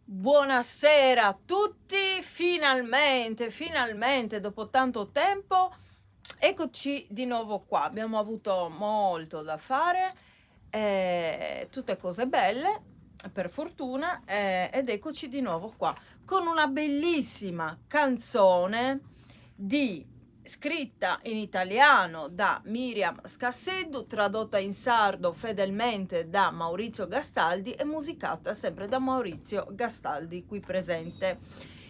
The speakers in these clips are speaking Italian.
Buonasera a tutti, finalmente dopo tanto tempo eccoci di nuovo qua. Abbiamo avuto molto da fare, tutte cose belle per fortuna, ed eccoci di nuovo qua con una bellissima canzone scritta in italiano da Miriam Scasseddu, tradotta in sardo fedelmente da Maurizio Gastaldi e musicata sempre da Maurizio Gastaldi qui presente.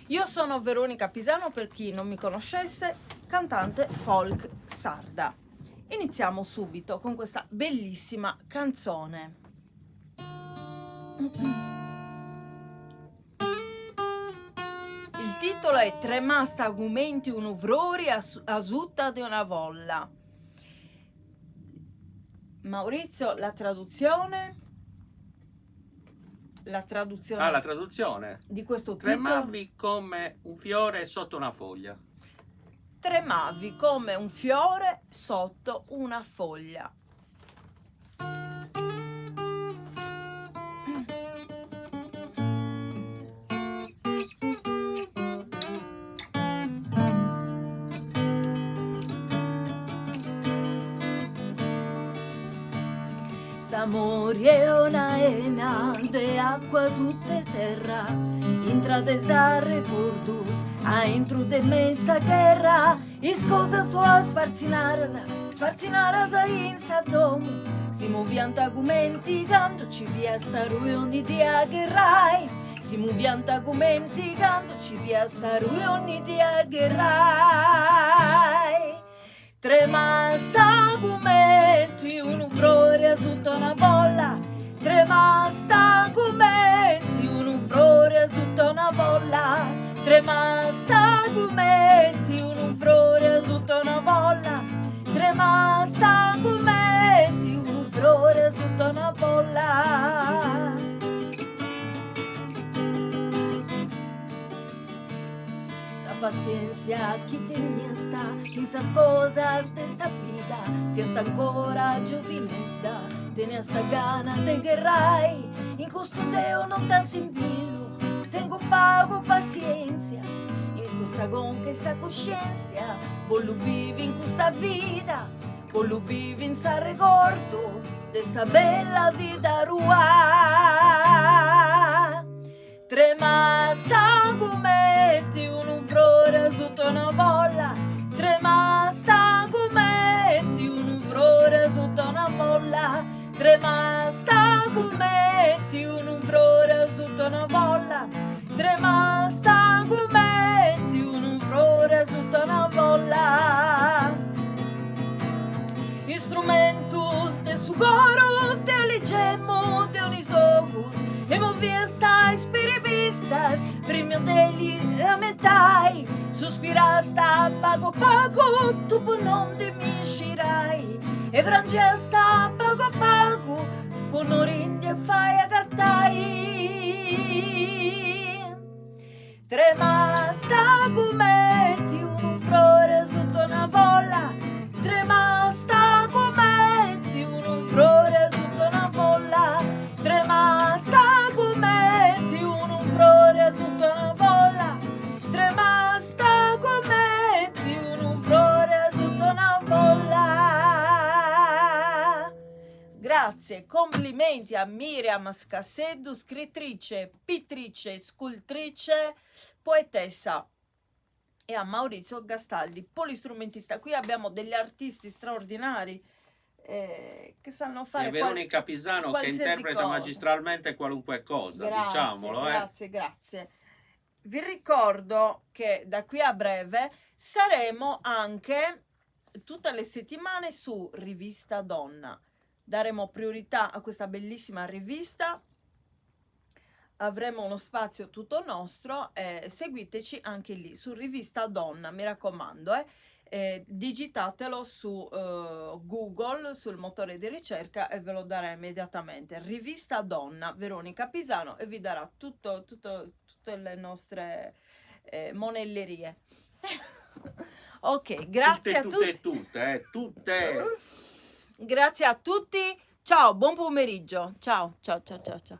Io sono Veronica Pisano, per chi non mi conoscesse, cantante folk sarda. Iniziamo subito con questa bellissima canzone. Il titolo è Tremasta agumenti un uvrori asutta di una volla. Maurizio, la traduzione? La traduzione di questo titolo? Tremavi come un fiore sotto una foglia. Tremavi come un fiore sotto una foglia. S'amori è una ena de acqua tutta terra, intra desarre cordus, a intro de mensa guerra, is cosa sua sfarzinarasa in sadomu, si muovianta argumenti gandoci via sta ruioni di agherrai, si muovianta argumenti gandoci via sta ruioni di agherrai. Trema sta gumenti un uvrore sotto una bolla, trema sta gumenti un uvrore sotto una bolla, trema sta gumenti un uvrore sotto una bolla, trema sta gumenti un uvrore sotto una bolla. Paciencia que tenía esta, esas cosas de esta vida, fiesta ancora giovinetta, tenía esta gana de guerrai, in custodeo non da simbilo, tengo pago paciencia, in questa gonca esa coscienza, vollu vivi in questa vida, vollu vivi in sa ricordo, de esa bella vida rua. Trema sta gumetti un uvrore sotto una bolla, trema sta gumetti un uvrore sotto una bolla, trema sta gumetti un uvrore sotto una bolla, trema sta gumetti un uvrore sotto una bolla. Instrumentus de sugoro, de ligemo, de unisovus, e movia stai spirivistas, premio degli lamentai, sospirasta pago tu non dimiscirai, e brangesta pago onorindi e fai agattai. Trema sta gumetti un flore sotto una bolla, trema sta gumetti un flore sotto una bolla, trema sta gumetti un flore sotto una bolla, trema sta gumetti un flore sotto una bolla. Grazie, complimenti a Miriam Scasseddu, scrittrice, pittrice, scultrice, poetessa, e a Maurizio Gastaldi, polistrumentista. Qui abbiamo degli artisti straordinari che sanno fare e Veronica Pisano che interpreta cosa magistralmente qualunque cosa, grazie, diciamolo. Grazie. Vi ricordo che da qui a breve saremo anche tutte le settimane su Rivista Donna. Daremo priorità a questa bellissima rivista, avremo uno spazio tutto nostro, seguiteci anche lì su Rivista Donna, mi raccomando, digitatelo su Google, sul motore di ricerca, e ve lo darà immediatamente. Rivista Donna Veronica Pisano, e vi darà tutte le nostre monellerie. Ok, grazie a tutti. Tutte. Grazie a tutti. Ciao, buon pomeriggio. Ciao, ciao, ciao, ciao, ciao.